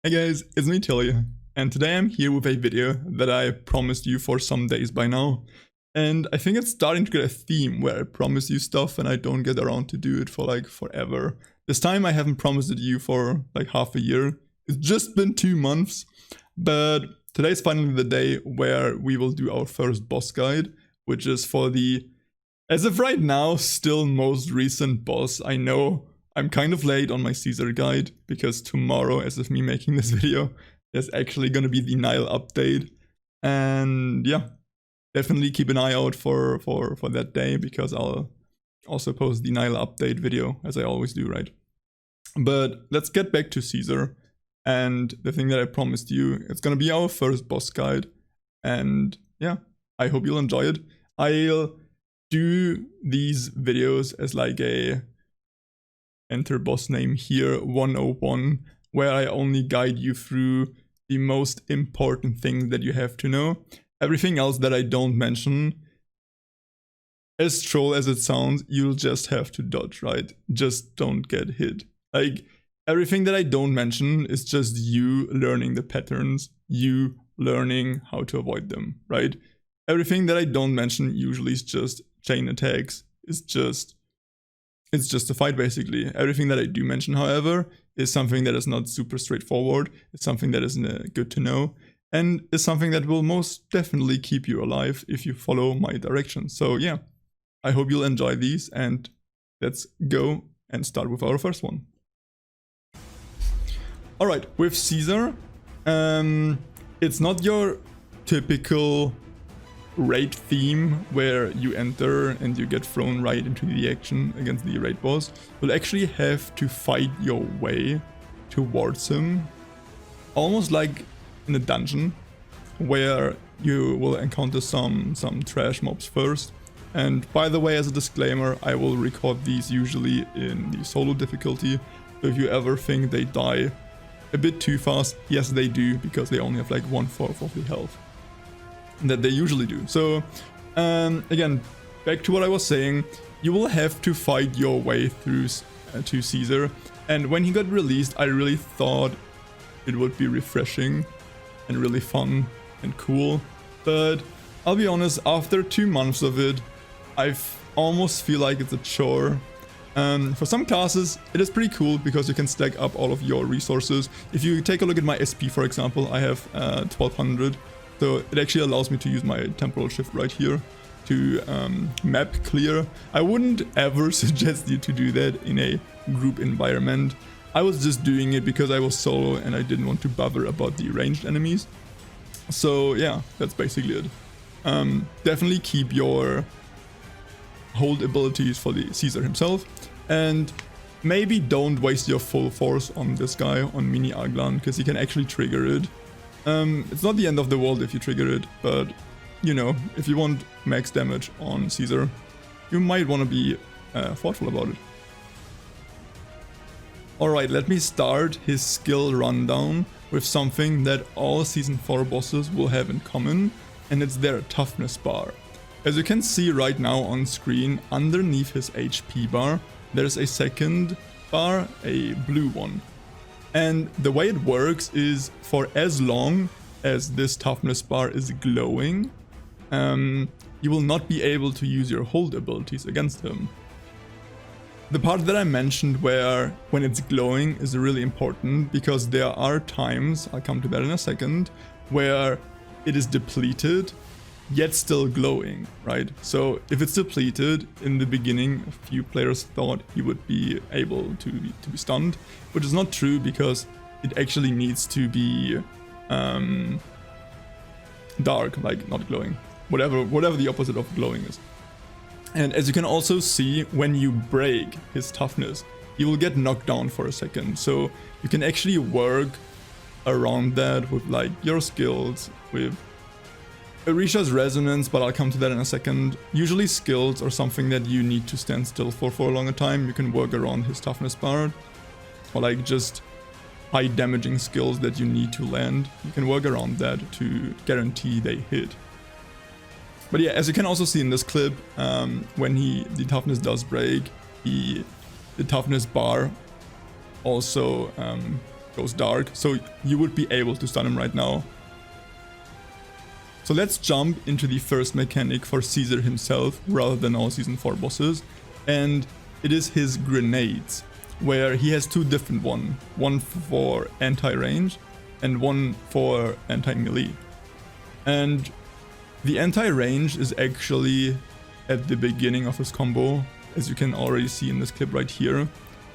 Hey guys, it's me Tilly, and today I'm here with a video that I promised you for some days by now. And I think it's starting to get a theme where I promise you stuff and I don't get around to do it for like forever. This time I haven't promised it you for like half a year. It's just been 2 months. But today's finally the day where we will do our first boss guide, which is for the, as of right now, still most recent boss. I know I'm kind of late on my Caesar guide, because tomorrow, as of me making this video, there's actually gonna be the Nile update. And yeah, definitely keep an eye out for that day, because I'll also post the Nile update video, as I always do, right? But let's get back to Caesar, and the thing that I promised you, it's gonna be our first boss guide. And yeah, I hope you'll enjoy it. I'll do these videos as like a enter boss name here 101, where I only guide you through the most important thing that you have to know. Everything else that I don't mention, as troll as it sounds, you'll just have to dodge, right? Just don't get hit. Like, everything that I don't mention is just you learning the patterns, you learning how to avoid them, right? Everything that I don't mention usually is just chain attacks, it's just a fight, basically. Everything that I do mention, however, is something that is not super straightforward. It's something that is good to know, and is something that will most definitely keep you alive if you follow my directions. So yeah, I hope you'll enjoy these, and let's go and start with our first one. Alright, with Caesar, it's not your typical raid theme where you enter and you get thrown right into the action against the raid boss. You'll actually have to fight your way towards him, almost like in a dungeon, where you will encounter some trash mobs first. And by the way, as a disclaimer, I will record these usually in the solo difficulty, so if you ever think they die a bit too fast, yes they do, because they only have like 1/4 of the health that they usually do. So again, back to what I was saying, you will have to fight your way through to Caesar. And when he got released, I really thought it would be refreshing and really fun and cool. But I'll be honest, after 2 months of it, I almost feel like it's a chore. For some classes, it is pretty cool because you can stack up all of your resources. If you take a look at my SP, for example, I have 1200. So it actually allows me to use my temporal shift right here to map clear. I wouldn't ever suggest you to do that in a group environment. I was just doing it because I was solo and I didn't want to bother about the ranged enemies. So yeah, that's basically it. Definitely keep your hold abilities for the Caesar himself, and maybe don't waste your full force on this guy, on Mini Aglan, because he can actually trigger it. It's not the end of the world if you trigger it, but you know, if you want max damage on Caesar, you might want to be thoughtful about it. Alright, let me start his skill rundown with something that all Season 4 bosses will have in common, and it's their toughness bar. As you can see right now on screen, underneath his HP bar, there's a second bar, a blue one. And the way it works is, for as long as this toughness bar is glowing, you will not be able to use your hold abilities against him. The part that I mentioned where when it's glowing is really important, because there are times, I'll come to that in a second, where it is depleted yet still glowing, right? So if it's depleted, in the beginning a few players thought he would be able to be stunned, which is not true, because it actually needs to be dark, like not glowing, whatever the opposite of glowing is. And as you can also see, when you break his toughness, you will get knocked down for a second. So you can actually work around that with like your skills, with Orisha's resonance, but I'll come to that in a second. Usually skills are something that you need to stand still for a longer time. You can work around his toughness bar, or like just high damaging skills that you need to land. You can work around that to guarantee they hit. But yeah, as you can also see in this clip, when the toughness does break, the toughness bar also goes dark, so you would be able to stun him right now. So let's jump into the first mechanic for Caesar himself rather than all Season 4 bosses, and it is his grenades, where he has two different ones, one for anti-range and one for anti-melee. And the anti-range is actually at the beginning of his combo, as you can already see in this clip right here.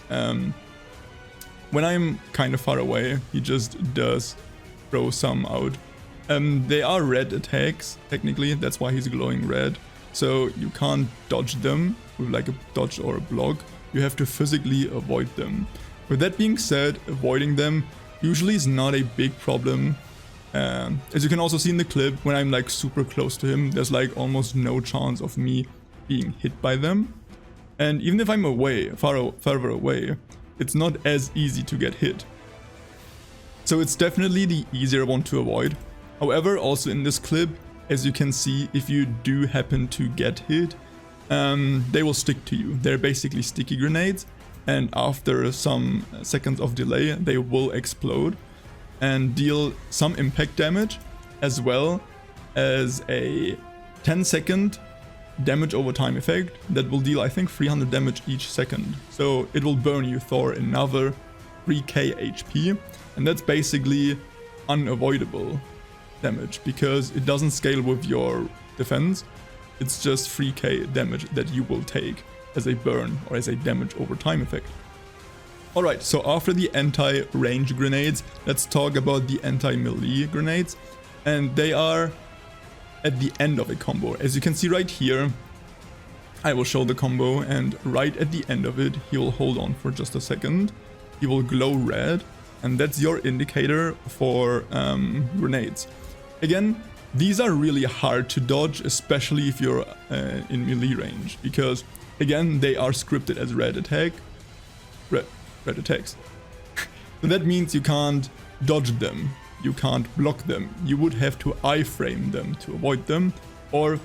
When I'm kind of far away, he just does throw some out. They are red attacks, technically, that's why he's glowing red. So you can't dodge them with like a dodge or a block, you have to physically avoid them. With that being said, avoiding them usually is not a big problem. As you can also see in the clip, when I'm like super close to him, there's like almost no chance of me being hit by them. And even if I'm away, further away, it's not as easy to get hit. So it's definitely the easier one to avoid. However, also in this clip, as you can see, if you do happen to get hit, they will stick to you. They're basically sticky grenades, and after some seconds of delay, they will explode and deal some impact damage, as well as a 10-second damage over time effect that will deal, I think, 300 damage each second. So it will burn you for another 3k HP, and that's basically unavoidable damage because it doesn't scale with your defense. It's just 3k damage that you will take as a burn or as a damage over time effect. Alright, so after the anti-range grenades, let's talk about the anti-melee grenades, and they are at the end of a combo. As you can see right here, I will show the combo, and right at the end of it, he will hold on for just a second. He will glow red, and that's your indicator for grenades. Again, these are really hard to dodge, especially if you're in melee range, because again, they are scripted as red attacks. So that means you can't dodge them, you can't block them, you would have to iframe them to avoid them, or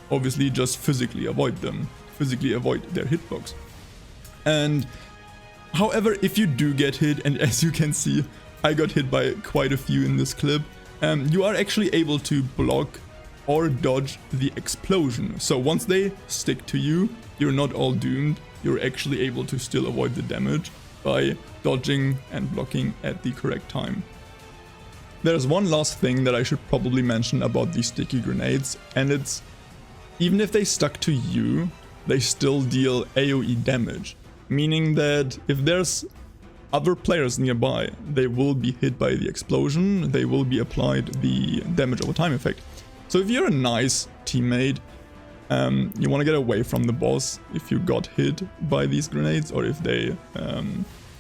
obviously just physically avoid them, physically avoid their hitbox. And however, if you do get hit, and as you can see, I got hit by quite a few in this clip, you are actually able to block or dodge the explosion. So once they stick to you, you're not all doomed, you're actually able to still avoid the damage by dodging and blocking at the correct time. There's one last thing that I should probably mention about these sticky grenades, and it's, even if they stuck to you, they still deal AoE damage, meaning that if there's other players nearby, they will be hit by the explosion, they will be applied the damage over time effect. So if you're a nice teammate, you want to get away from the boss if you got hit by these grenades or if they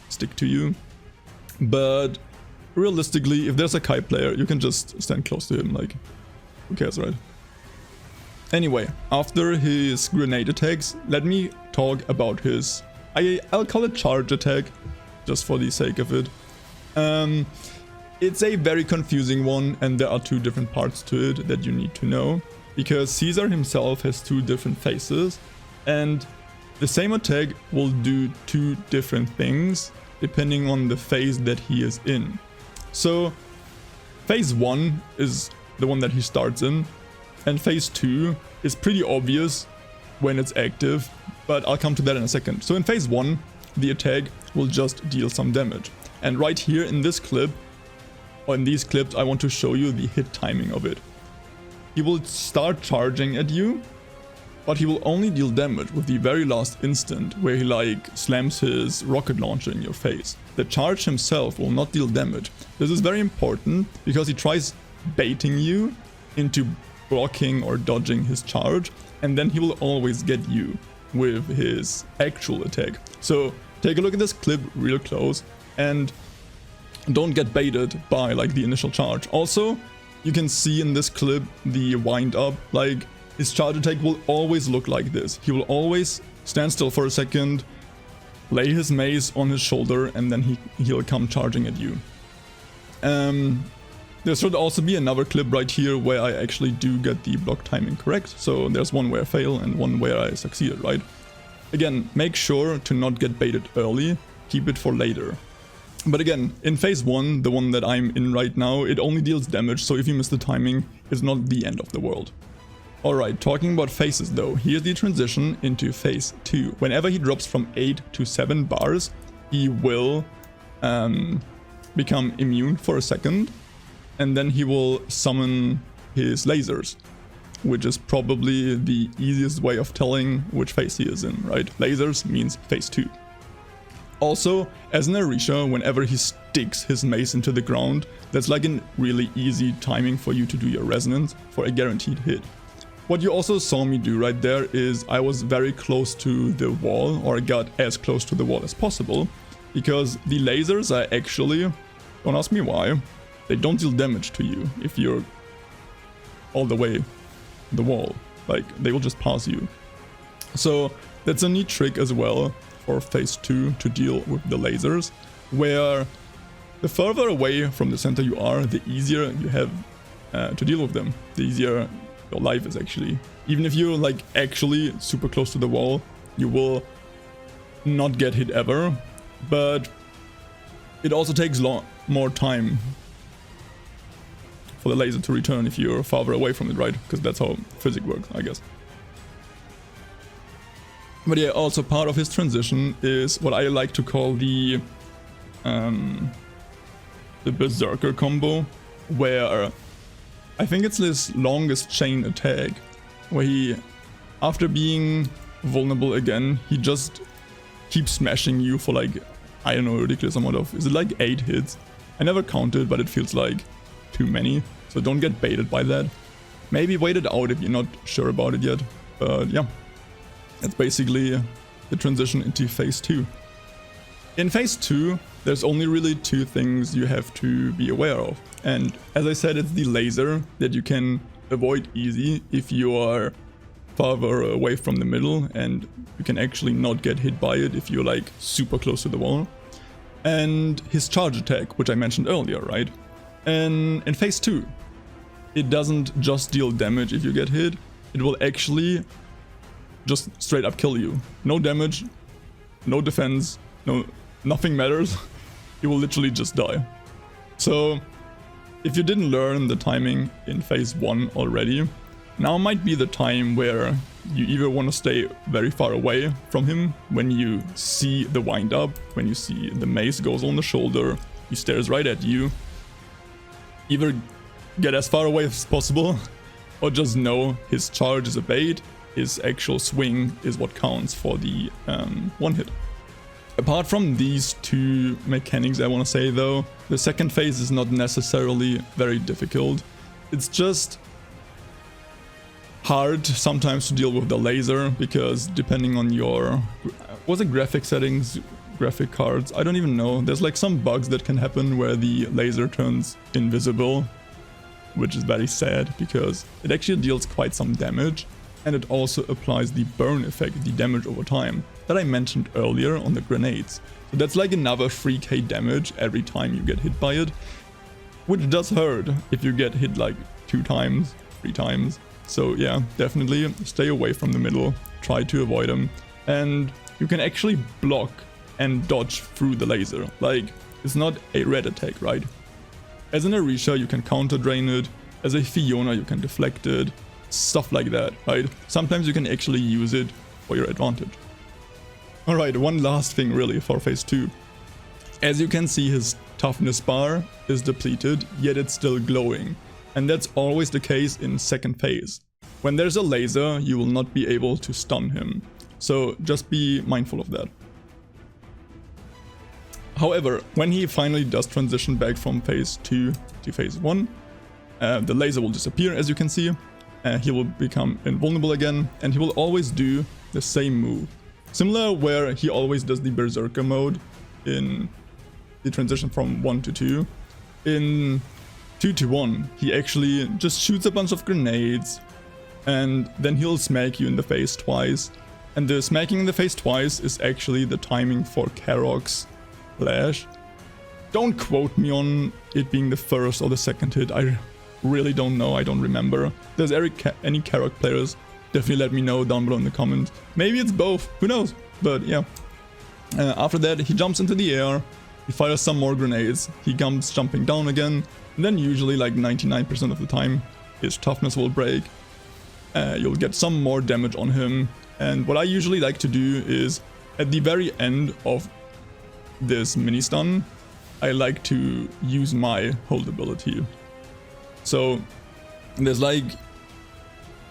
stick to you. But realistically, if there's a Kai player, you can just stand close to him, like, who cares, right? Anyway, after his grenade attacks, let me talk about his, I'll call it charge attack, just for the sake of it. It's a very confusing one, and there are two different parts to it that you need to know, because Caesar himself has two different phases, and the same attack will do two different things depending on the phase that he is in. So phase 1 is the one that he starts in, and phase 2 is pretty obvious when it's active, but I'll come to that in a second. So in phase 1, the attack will just deal some damage. And right here in this clip, or in these clips, I want to show you the hit timing of it. He will start charging at you, but he will only deal damage with the very last instant where he like slams his rocket launcher in your face. The charge himself will not deal damage. This is very important because he tries baiting you into blocking or dodging his charge, and then he will always get you with his actual attack. So take a look at this clip real close and don't get baited by like the initial charge. Also, you can see in this clip the wind up, like his charge attack will always look like this. He will always stand still for a second, lay his mace on his shoulder, and then he'll come charging at you. There should also be another clip right here where I actually do get the block timing correct. So there's one where I fail and one where I succeeded, right? Again, make sure to not get baited early, keep it for later. But again, in phase 1, the one that I'm in right now, it only deals damage, so if you miss the timing, it's not the end of the world. Alright, talking about phases though, here's the transition into phase 2. Whenever he drops from 8 to 7 bars, he will become immune for a second, and then he will summon his lasers, which is probably the easiest way of telling which phase he is in, right? Lasers means phase 2. Also, as an Orisha, whenever he sticks his mace into the ground, that's like a really easy timing for you to do your resonance for a guaranteed hit. What you also saw me do right there is I was very close to the wall, or got as close to the wall as possible, because the lasers are actually, don't ask me why, they don't deal damage to you if you're all the way the wall, like they will just pass you. So that's a neat trick as well for phase 2 to deal with the lasers, where the further away from the center you are, the easier you have to deal with them, the easier your life is actually. Even if you're like actually super close to the wall, you will not get hit ever, but it also takes more time for the laser to return if you're farther away from it, right? Because that's how physics works, I guess. But yeah, also part of his transition is what I like to call the Berserker combo, where I think it's his longest chain attack, where he, after being vulnerable again, he just keeps smashing you for like, I don't know, a ridiculous amount of, is it like 8 hits? I never counted, but it feels like too many, so don't get baited by that. Maybe wait it out if you're not sure about it yet, but yeah. That's basically the transition into phase 2. In phase 2, there's only really 2 things you have to be aware of. And as I said, it's the laser that you can avoid easy if you are farther away from the middle, and you can actually not get hit by it if you're like super close to the wall. And his charge attack, which I mentioned earlier, right? And in phase 2, it doesn't just deal damage if you get hit, it will actually just straight up kill you. No damage, no defense, nothing matters. You will literally just die. So if you didn't learn the timing in phase 1 already, now might be the time where you either want to stay very far away from him when you see the wind up, when you see the mace goes on the shoulder, he stares right at you. Either get as far away as possible, or just know his charge is a bait. His actual swing is what counts for the one hit. Apart from these 2 mechanics, I want to say though, the second phase is not necessarily very difficult. It's just hard sometimes to deal with the laser, because depending on your, was it graphic settings, graphic cards, I don't even know. There's like some bugs that can happen where the laser turns invisible, which is very sad because it actually deals quite some damage. And it also applies the burn effect, the damage over time, that I mentioned earlier on the grenades. So that's like another 3k damage every time you get hit by it, which does hurt if you get hit like 2 times, 3 times. So yeah, definitely stay away from the middle, try to avoid them, and you can actually block and dodge through the laser. Like, it's not a red attack, right? As an Orisha, you can counter drain it, as a Fiona you can deflect it, stuff like that, right? Sometimes you can actually use it for your advantage. Alright, one last thing really for phase 2. As you can see, his toughness bar is depleted, yet it's still glowing. And that's always the case in second phase. When there's a laser, you will not be able to stun him. So just be mindful of that. However, when he finally does transition back from phase 2 to phase 1, the laser will disappear, as you can see. He will become invulnerable again, and he will always do the same move. Similar where he always does the Berserker mode in the transition from 1 to 2. In 2 to 1, he actually just shoots a bunch of grenades, and then he'll smack you in the face twice. And the smacking in the face twice is actually the timing for Karok's flash. Don't quote me on it being the first or the second hit, I really don't know, I don't remember. If there's any Karok players, definitely let me know down below in the comments. Maybe it's both, who knows? But yeah. After that, he jumps into the air, he fires some more grenades, he comes jumping down again, and then usually like 99% of the time his toughness will break. You'll get some more damage on him, and what I usually like to do is at the very end of this mini stun, I like to use my hold ability. So there's like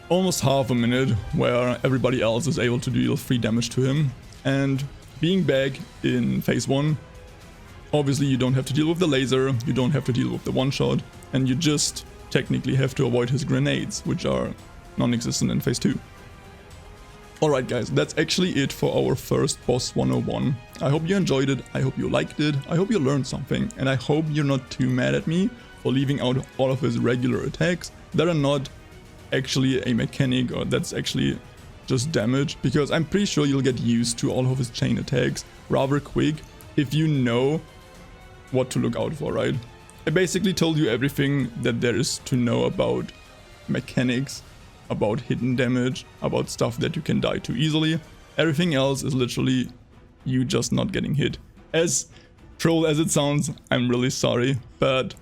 almost half a minute where everybody else is able to deal free damage to him, and being back in phase 1, obviously you don't have to deal with the laser, you don't have to deal with the one-shot, and you just technically have to avoid his grenades, which are non-existent in phase 2. Alright guys, that's actually it for our first boss 101. I hope you enjoyed it, I hope you liked it, I hope you learned something, and I hope you're not too mad at me for leaving out all of his regular attacks that are not actually a mechanic, or that's actually just damage, because I'm pretty sure you'll get used to all of his chain attacks rather quick if you know what to look out for, right? I basically told you everything that there is to know about mechanics, about hidden damage, about stuff that you can die to easily. Everything else is literally you just not getting hit. As troll as it sounds, I'm really sorry, but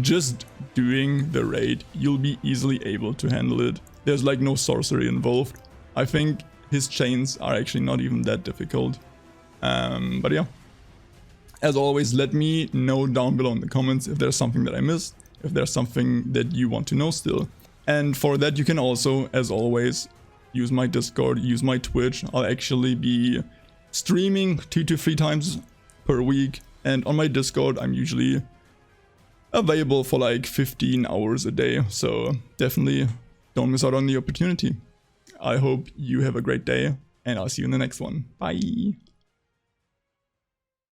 just doing the raid, you'll be easily able to handle it. There's like no sorcery involved. I think his chains are actually not even that difficult. But yeah. As always, let me know down below in the comments if there's something that I missed, if there's something that you want to know still. And for that you can also, as always, use my Discord, use my Twitch. I'll actually be streaming 2 to 3 times per week, and on my Discord I'm usually available for like 15 hours a day, so definitely don't miss out on the opportunity. I hope you have a great day, and I'll see you in the next one. Bye!